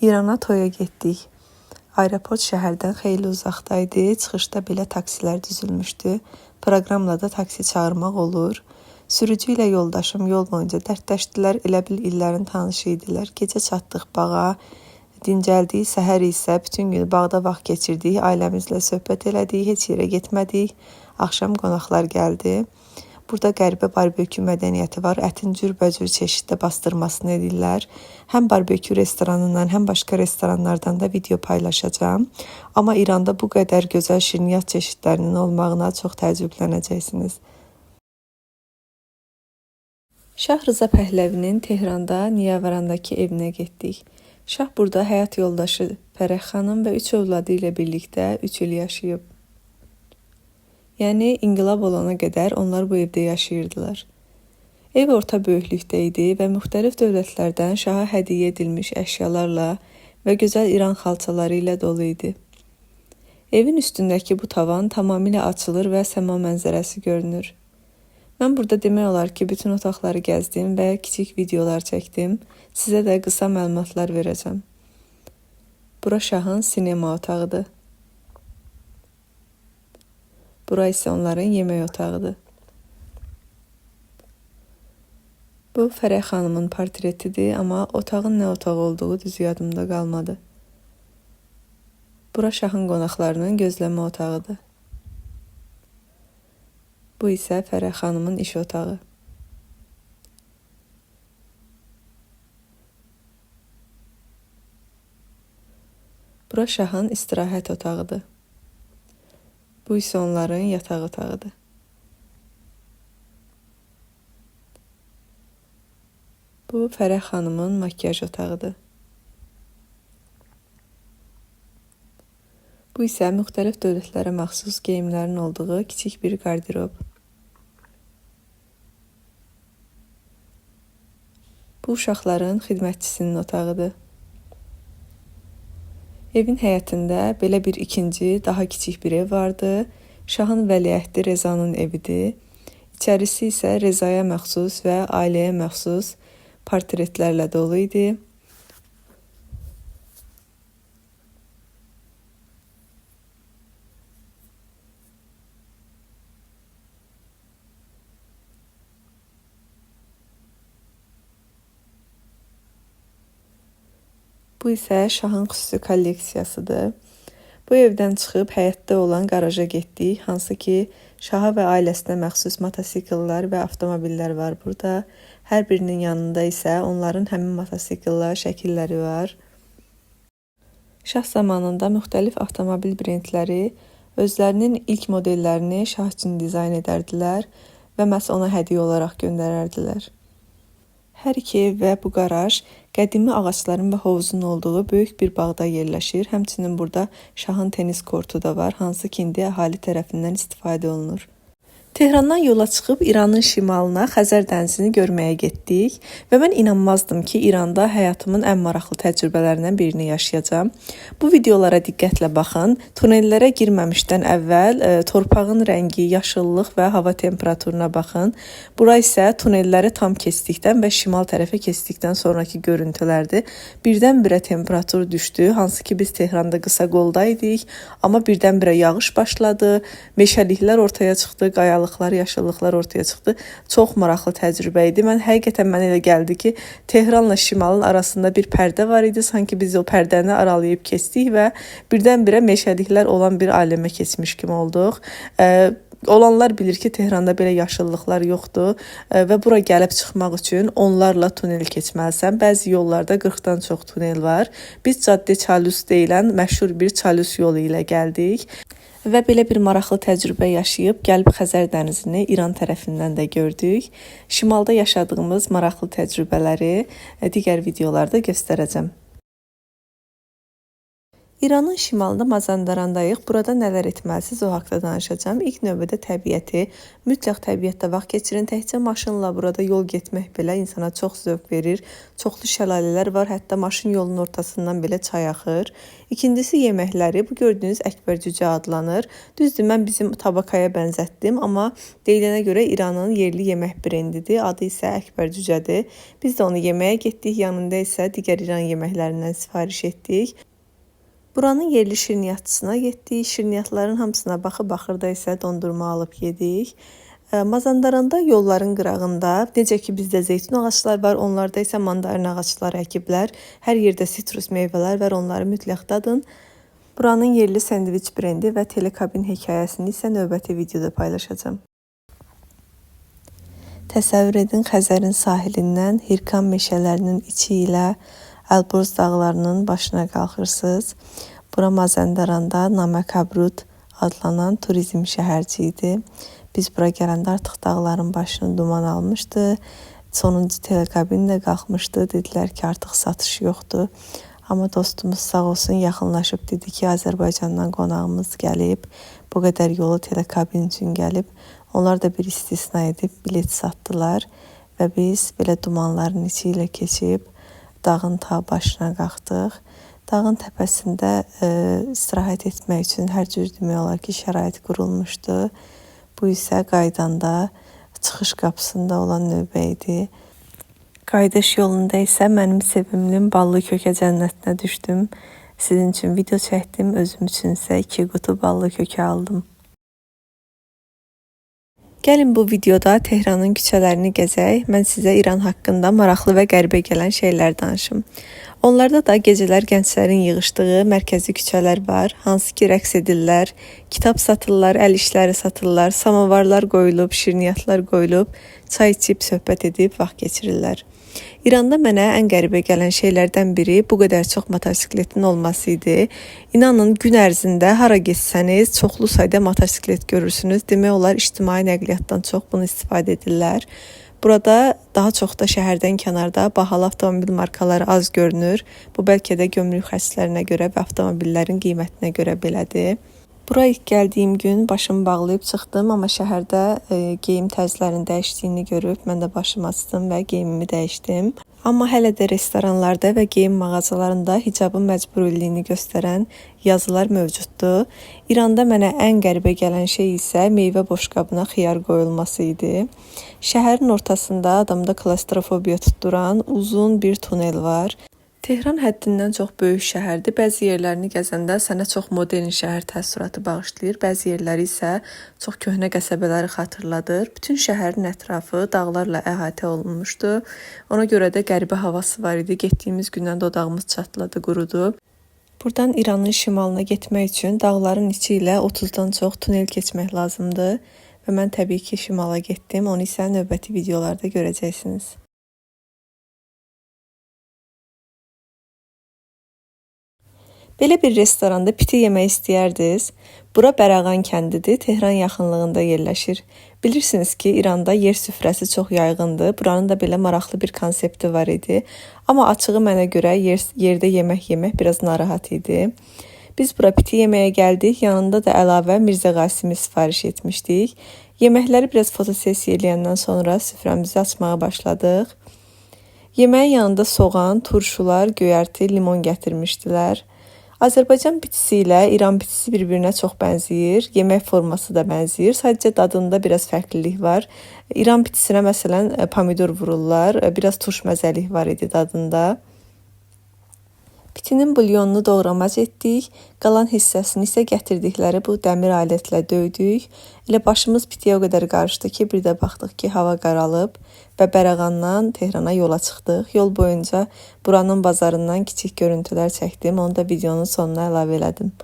İrana toya getdik. Aeroport şəhərdən xeyli uzaqdaydı. Çıxışda belə taksilər düzülmüşdü. Proqramla da taksi çağırmaq olur. Sürücü ilə yoldaşım yol boyunca dərdləşdilər. Elə bil illərin tanışı idilər. Gecə çatdıq bağa. Dincəldik. Səhər isə bütün günü bağda vaxt keçirdik. Ailəmizlə söhbət elədik. Heç yerə getmədik. Axşam qonaqlar gəldi. Burada qəribə barbekü mədəniyyəti var. Ətin cürbəcür çeşiddə bastırmasını edirlər. Həm barbekü restoranından, həm başqa restoranlardan da video paylaşacağım. Amma İranda bu qədər gözəl şirniyyat çeşidlərinin olmağına çox təəccüblənəcəksiniz. Şah Rıza Pəhləvinin Tehranda Niyavarandakı evinə getdik. Şah burada həyat yoldaşı Fərəx xanım və 3 övladı ilə birlikdə 3 il yaşayıb. Yəni, inqilab olana qədər onlar bu evdə yaşayırdılar. Ev orta böyüklükdə idi və müxtəlif dövlətlərdən şaha hədiyyə edilmiş əşyalarla və gözəl İran xalçaları ilə dolu idi. Evin üstündəki bu tavan tamamilə açılır və səma mənzərəsi görünür. Mən burada demək olar ki, bütün otaqları gəzdim və kiçik videolar çəkdim. Sizə də qısa məlumatlar verəcəm. Bura şahın sinema otağıdır. Bura isə onların yemək otağıdır. Bu Fərəx xanımın portretidir, amma otağın nə otaq olduğu düz yadımda qalmadı. Bura şahın qonaqlarının gözləmə otağıdır. Bu isə Fərəx xanımın iş otağı. Bura şahın istirahət otağıdır. Bu isə onların yataq otağıdır. Bu Fərəx xanımın makyaj otağıdır. Bu isə müxtəlif dövlətlərə məxsus geyimlərin olduğu kiçik bir qardirob. Bu uşaqların xidmətçisinin otağıdır. Evin həyətində belə bir ikinci, daha kiçik bir ev vardı. Şahın vəliəhdi Rezanın evidir. İçərisi isə Rezaya məxsus və ailəyə məxsus portretlərlə dolu idi. Bu isə şahın xüsusi kolleksiyasıdır. Bu evdən çıxıb həyətdə olan qaraja getdik, hansı ki şaha və ailəsinə məxsus motosikillər və avtomobillər var burada. Hər birinin yanında isə onların həmin motosikillər şəkilləri var. Şah zamanında müxtəlif avtomobil brendləri özlərinin ilk modellərini şah üçün dizayn edərdilər və məhz ona hədiyyə olaraq göndərərdilər. Hər iki ev və bu qaraj qədimi ağacların və hovuzun olduğu böyük bir bağda yerləşir. Həmçinin burada şahın tenis kortu da var, hansı ki indi əhali tərəfindən istifadə olunur. Tehrandan yola çıxıb İranın şimalına Xəzər dənizini görməyə getdik və mən inanmazdım ki, İranda həyatımın ən maraqlı təcrübələrindən birini yaşayacağam. Bu videolara diqqətlə baxın. Tunellərə girməmişdən əvvəl torpağın rəngi, yaşıllıq və hava temperaturuna baxın. Bura isə tunelləri tam keçdikdən və şimal tərəfə keçdikdən sonraki görüntülərdir. Birdən-birə temperatur düşdü, hansı ki biz Tehranda qısa qolda idik, amma birdən-birə yağış başladı, meşəliklər ortaya çıxdı, qayalıqlar, yaşıllıqlar ortaya çıxdı. Çox maraqlı təcrübə idi. Həqiqətən mənə elə gəldi ki, Tehranla şimalın arasında bir pərdə var idi. Sanki biz o pərdəni aralayıb keçdik və birdən-birə meşəliklər olan bir aləmə keçmiş kimi olduq. Olanlar bilir ki, Tehranda belə yaşıllıqlar yoxdur və bura gəlib çıxmaq üçün onlarla tunel keçməlisən. Bəzi yollarda 40-dan çox tunel var. Biz Cadde Çalus deyilən məşhur bir Çalus yolu ilə gəldik. Və belə bir maraqlı təcrübə yaşayıb gəlib Xəzər dənizini İran tərəfindən də gördük. Şimalda yaşadığımız maraqlı təcrübələri digər videolarda göstərəcəm. İranın şimalında Mazandarandayıq. Burada nələr etməlisiniz, o haqda danışacağam. İlk növbədə təbiəti, mütləq təbiətdə vaxt keçirin. Təkcə maşınla burada yol getmək belə insana çox zövq verir. Çoxlu şəlalələr var, hətta maşın yolunun ortasından belə çay axır. İkincisi yeməkləri. Bu gördüyünüz Əkbər cücə adlanır. Düzdür, mən bizim tabakaya bənzətdim, amma deyilənə görə İranın yerli yemək brendidir. Adı isə Əkbər cücədir. Biz də onu yeməyə getdik. Yanında isə digər İran yeməklərindən sifariş etdik. Buranın yerli şirniyyatçısına getdik. Şirniyyatların hamısına baxırda isə dondurma alıb yedik. Mazandaranda yolların qırağında, necə ki bizdə zeytun ağacları var, onlarda isə mandarin ağacları əkiblər. Hər yerdə sitrus meyvələr var, onları mütləq dadın. Buranın yerli sendviç brendi və telekabin hekayəsini isə növbəti videoda paylaşacağam. Təsəvvür edin, Xəzərin sahilindən Hirkan meşələrinin içi ilə Əlborz dağlarının başına qalxırsınız. Bura Mazandaranda Namakabrud adlanan turizm şəhərci idi. Biz bura gələndə artıq dağların başını duman almışdı. Sonuncu telekabin də qalxmışdı. Dedilər ki, artıq satış yoxdur. Amma dostumuz sağ olsun yaxınlaşıb dedi ki, Azərbaycandan qonağımız gəlib. Bu qədər yolu telekabin üçün gəlib. Onlar da bir istisna edib bilet satdılar. Və biz belə dumanların içi ilə keçib dağın ta başına qalxdıq. Dağın təpəsində istirahət etmək üçün hər cür demək olar ki, şərait qurulmuşdu. Bu isə qaydanda çıxış qapısında olan növbə idi. Qayıdış yolunda isə mənim sevimlim ballı kökə cənnətinə düşdüm. Sizin üçün video çəkdim, özüm üçün isə 2 qutu ballı kökə aldım. Gəlin bu videoda Tehranın küçələrini gəzək. Mən sizə İran haqqında maraqlı və qəribə gələn şeylər danışım. Onlarda da gecələr gənclərin yığışdığı mərkəzi küçələr var. Hansı ki rəqs edirlər, kitab satırlar, əl işləri satırlar, samavarlar qoyulub, şirniyyatlar qoyulub, çay içib, söhbət edib vaxt keçirirlər. İranda mənə ən qəribə gələn şeylərdən biri bu qədər çox motosikletin olması idi. İnanın, gün ərzində hara getsəniz çoxlu sayda motosiklet görürsünüz. Demək olar, ictimai nəqliyyatdan çox bunu istifadə edirlər. Burada daha çox da şəhərdən kənarda bahalı avtomobil markaları az görünür. Bu bəlkə də gömrük xərclərinə görə və avtomobillərin qiymətinə görə belədir. Bura ilk gəldiyim gün başımı bağlayıb çıxdım, amma şəhərdə geyim tərzlərinin dəyişdiyini görüb mən də başımı açdım və geyimimi dəyişdim. Amma hələ də restoranlarda və geyim mağazalarında hicabın məcburiyyətini göstərən yazılar mövcuddur. İranda mənə ən qəribə gələn şey isə meyvə boşqabına xiyar qoyulması idi. Şəhərin ortasında adamda klaustrofobiya tutduran uzun bir tunel var. Tehran həddindən çox böyük şəhərdir. Bəzi yerlərini gəzəndə sənə çox modern şəhər təəssüratı bağışlayır. Bəzi yerləri isə çox köhnə qəsəbələri xatırladır. Bütün şəhərin ətrafı dağlarla əhatə olunmuşdu. Ona görə də qəribə havası var idi. Getdiyimiz gündən dodağımız çatladı, qurudu. Buradan İranın şimalına getmək üçün dağların içi ilə 30-dan çox tunel keçmək lazımdır. Və mən təbii ki şimala getdim. Onu isə növbəti videolarda görəcəksiniz. Belə bir restoranda piti yemək istəyərdiniz. Bura Bərağan kəndidir, Tehran yaxınlığında yerləşir. Bilirsiniz ki, İranda yer süfrəsi çox yayğındır. Buranın da belə maraqlı bir konsepti var idi. Amma açığı mənə görə yerdə yemək yemək biraz narahat idi. Biz bura piti yeməyə gəldik, yanında da əlavə Mirzə Qasimi sifariş etmişdik. Yeməkləri biraz fotosesiya eləyəndən sonra süfrəmizi açmağa başladıq. Yeməyin yanında soğan, turşular, göyərti, limon gətirmişdilər. Azərbaycan pitisi ilə İran pitisi bir-birinə çox bənzəyir. Yemək forması da bənzəyir. Sadəcə dadında biraz fərqlilik var. İran pitisinə məsələn pomidor vururlar. Biraz turş məzəlik var idi dadında. Pitinin bulyonunu doğramac etdik. Qalan hissəsini isə gətirdikləri bu dəmir alətlə döydük. Elə başımız pitiyə o qədər qarışdı ki, bir də baxdıq ki, hava qaralıb və Bərağandan Tehrana yola çıxdıq. Yol boyunca buranın bazarından kiçik görüntülər çəkdim. Onu da videonun sonuna əlavə elədim.